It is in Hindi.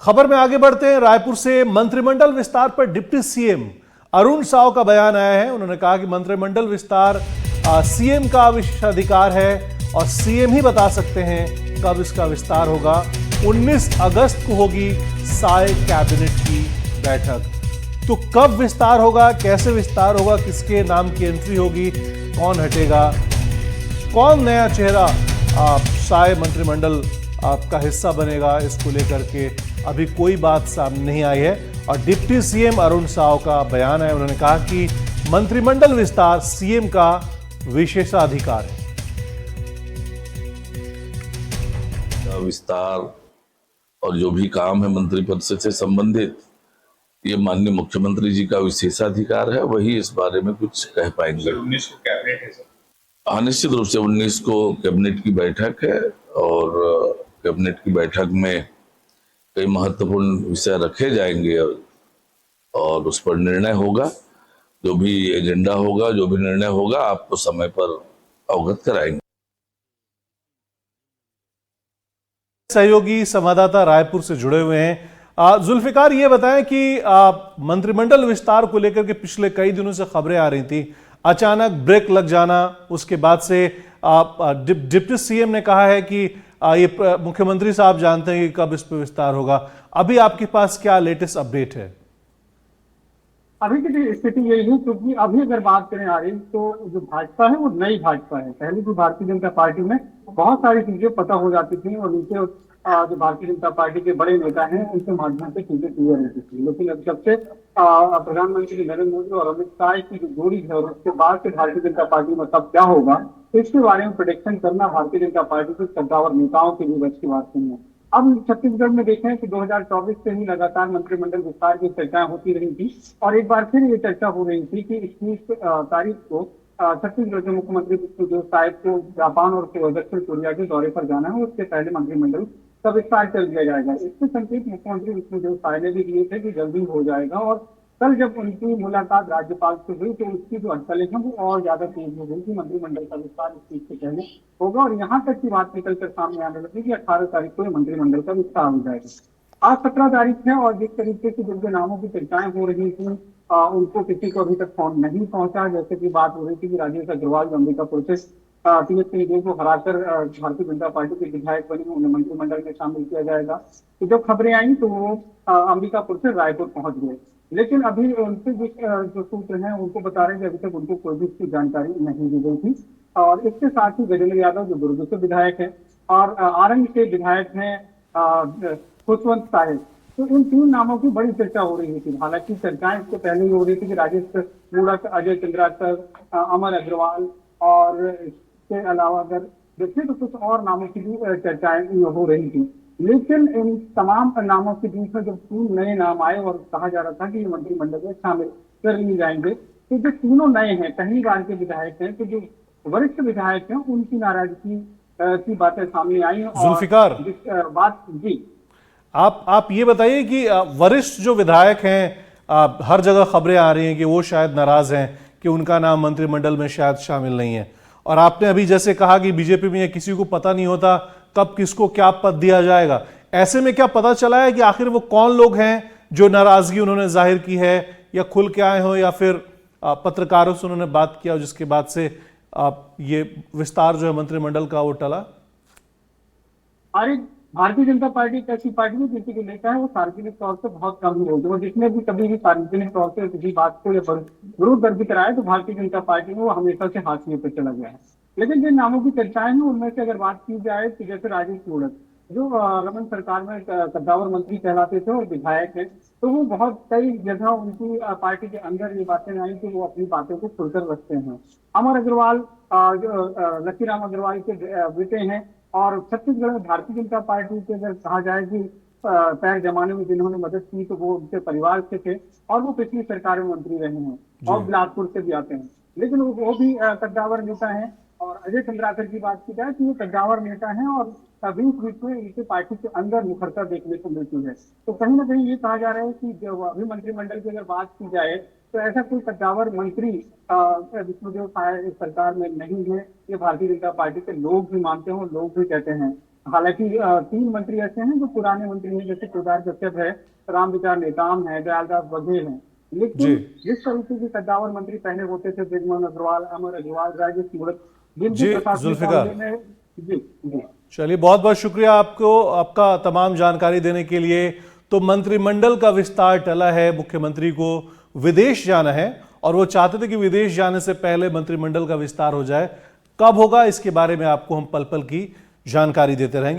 खबर में आगे बढ़ते हैं। रायपुर से मंत्रिमंडल विस्तार पर डिप्टी सीएम अरुण साव का बयान आया है। उन्होंने कहा कि मंत्रिमंडल विस्तार सीएम का विशेषाधिकार है और सीएम ही बता सकते हैं कब इसका विस्तार होगा। 19 अगस्त को होगी साय कैबिनेट की बैठक। तो कब विस्तार होगा, कैसे विस्तार होगा, किसके नाम की एंट्री होगी, कौन हटेगा, कौन नया चेहरा साय मंत्रिमंडल आपका हिस्सा बनेगा, इसको लेकर के अभी कोई बात सामने नहीं आई है। और डिप्टी सीएम अरुण साव का बयान है। उन्होंने कहा कि मंत्रिमंडल विस्तार सीएम का विशेषाधिकार है। विस्तार और जो भी काम है मंत्रिपद से संबंधित, ये माननीय मुख्यमंत्री जी का विशेषाधिकार है, वही इस बारे में कुछ कह पाएंगे। 19 को कैबिनेट है सर। हाँ, निश्चित रूप से 19 को कैबिनेट की बैठक है और कैबिनेट की बैठक में कई महत्वपूर्ण विषय रखे जाएंगे और उस पर निर्णय होगा। जो भी एजेंडा होगा, जो भी निर्णय होगा, आपको समय पर अवगत कराएंगे। सहयोगी संवाददाता रायपुर से जुड़े हुए हैं। जुल्फिकार, ये बताएं कि मंत्रिमंडल विस्तार को लेकर के पिछले कई दिनों से खबरें आ रही थी, अचानक ब्रेक लग जाना, उसके बाद से डिप्टी सीएम ने कहा है कि ये मुख्यमंत्री साहब जानते हैं कि कब इस पर विस्तार होगा। अभी आपके पास क्या लेटेस्ट अपडेट है? अभी की स्थिति यही है, क्योंकि अभी अगर बात करें आ रही तो जो भाजपा है वो नई भाजपा है। पहले की भारतीय जनता पार्टी में बहुत सारी चीजें पता हो जाती थी और उनके जो भारतीय जनता पार्टी के बड़े नेता हैं उनके माध्यम से चीजें क्लियर होती थी। लेकिन अब जब से प्रधानमंत्री नरेंद्र मोदी और अमित शाह की जो जोड़ी है और उसके बाद से भारतीय जनता पार्टी में तब क्या होगा, तो इसके बारे में प्रोडिक्शन करना भारतीय जनता पार्टी के सत्तावर नेताओं के लिए बस की बात नहीं है। अब छत्तीसगढ़ में देखें कि 2024 से ही लगातार मंत्रिमंडल विस्तार की चर्चाएं होती रही थी और एक बार फिर ये चर्चा हो रही थी कि 21 तारीख को छत्तीसगढ़ के मुख्यमंत्री विष्णुदेव साय को जापान और दक्षिण कोरिया के दौरे पर जाना है। उससे पहले मंत्रिमंडल का विस्तार कर दिया जाएगा। इसके संकेत मुख्यमंत्री विष्णुदेव साय ने भी दिए थे कि जल्दी हो जाएगा और कल जब उनकी मुलाकात राज्यपाल से हुई तो उसकी जो अटकलें हैं वो और ज्यादा तेज हो गई कि मंत्रिमंडल का विस्तार इस चीज से पहले होगा और यहाँ तक की बात निकलकर सामने आने लगी कि 18 तारीख को मंत्रिमंडल का विस्तार हो जाएगा। आज 17 तारीख है और जिस तरीके से जिनके नामों की चर्चाएं हो रही थी उनको किसी को अभी तक फोन नहीं पहुंचा। जैसे की बात हो रही थी कि राजेश अग्रवाल जो अंबिकापुर से टीएस सिंहदेव को हराकर भारतीय जनता पार्टी के विधायक बने, उन्हें मंत्रिमंडल में शामिल किया जाएगा। तो जब खबरें आई तो वो अंबिकापुर से रायपुर पहुंच गए, लेकिन अभी उनसे जो सूत्र हैं उनको बता रहे हैं कि अभी तक उनको कोई भी इसकी जानकारी नहीं दी गई थी। और इसके साथ ही गजेंद्र यादव जो दुर्ग से विधायक है और आरंग के विधायक हैं खुशवंत साहिब, तो इन तीन नामों की बड़ी चर्चा हो रही थी। हालांकि चर्चाएं इससे पहले ही हो रही थी कि राजेश मूणत, अजय चंद्राकर, अमर अग्रवाल और इसके अलावा अगर देखें तो कुछ और नामों की भी चर्चाएं हो रही थी। लेकिन इन तमाम नामों के बीच में जब तीन नए नाम आए और कहा जा रहा था कि ये मंत्रिमंडल में शामिल कर लिए जाएंगे, तो जो तीनों नए हैं, पहली बार के विधायक हैं, तो जो वरिष्ठ विधायक हैं उनकी नाराजगी की बातें सामने आई। जुल्फिकार, बात जी आप ये बताइए कि वरिष्ठ जो विधायक हैं, हर जगह खबरें आ रही हैं कि वो शायद नाराज हैं कि उनका नाम मंत्रिमंडल में शायद शामिल नहीं है, और आपने अभी जैसे कहा कि बीजेपी में किसी को पता नहीं होता कब किसको क्या पद दिया जाएगा। ऐसे में क्या पता चला है कि आखिर वो कौन लोग हैं जो नाराजगी उन्होंने जाहिर की है, या खुल के आए हो या फिर पत्रकारों से उन्होंने बात किया जिसके बाद से ये विस्तार जो है मंत्रिमंडल का वो टला? अरे भारतीय जनता पार्टी एक ऐसी पार्टी है जिसके नेता है वो सार्वजनिक तौर से बहुत कम ही होते हैं। जिसने भी कभी भी सार्वजनिक तौर से किसी बात को या विरोध दर्ज कराया तो भारतीय जनता पार्टी में वो हमेशा से हाशिए पर चला गया है। लेकिन जिन नामों की चर्चाएं हैं उनमें से अगर बात की जाए तो जैसे राजेश मूणत जो रमन सरकार में कद्दावर मंत्री कहलाते थे और विधायक है, तो वो बहुत कई जगह उनकी पार्टी के अंदर ये बातें आई कि वो अपनी बातों को खुलकर रखते हैं। अमर अग्रवाल जो लक्कीराम अग्रवाल के बेटे हैं और छत्तीसगढ़ में भारतीय जनता पार्टी के अगर कहा जाए कि पैर जमाने में जिन्होंने मदद की तो वो उनके परिवार से थे और वो पिछली सरकार में मंत्री रहे हैं और बिलासपुर से भी आते हैं, लेकिन वो भी कद्दावर नेता हैं। और अजय चंद्राकर की बात की जाए तो ये कद्दावर नेता हैं और बीच बीच में इनके पार्टी के अंदर मुखरता देखने को मिलती है। तो कहीं ना कहीं ये कहा जा रहा है कि जब अभी मंत्रिमंडल की अगर बात की जाए तो ऐसा कोई कद्दावर मंत्री विष्णुदेव साय इस सरकार में नहीं है। ये भारतीय जनता पार्टी के लोग भी मानते हैं और लोग भी कहते हैं। हालांकि 3 मंत्री ऐसे हैं जो पुराने मंत्री हैं, जैसे केदार कश्यप है, रामविचार नेताम है, दयालदास बघेल हैं। जी लेकिन जिस तरीके के कद्दावर मंत्री पहले होते थे, ब्रिजमोहन अग्रवाल, अमर अग्रवाल, राजेश मूणत, जिनकी जी प्रशासनिक जुल्फिकार, मामले में। जी जी। चलिए बहुत बहुत शुक्रिया आपको, आपका तमाम जानकारी देने के लिए। तो मंत्रिमंडल का विस्तार टला है, मुख्यमंत्री को विदेश जाना है और वो चाहते थे कि विदेश जाने से पहले मंत्रिमंडल का विस्तार हो जाए। कब होगा इसके बारे में आपको हम पल पल की जानकारी देते रहेंगे।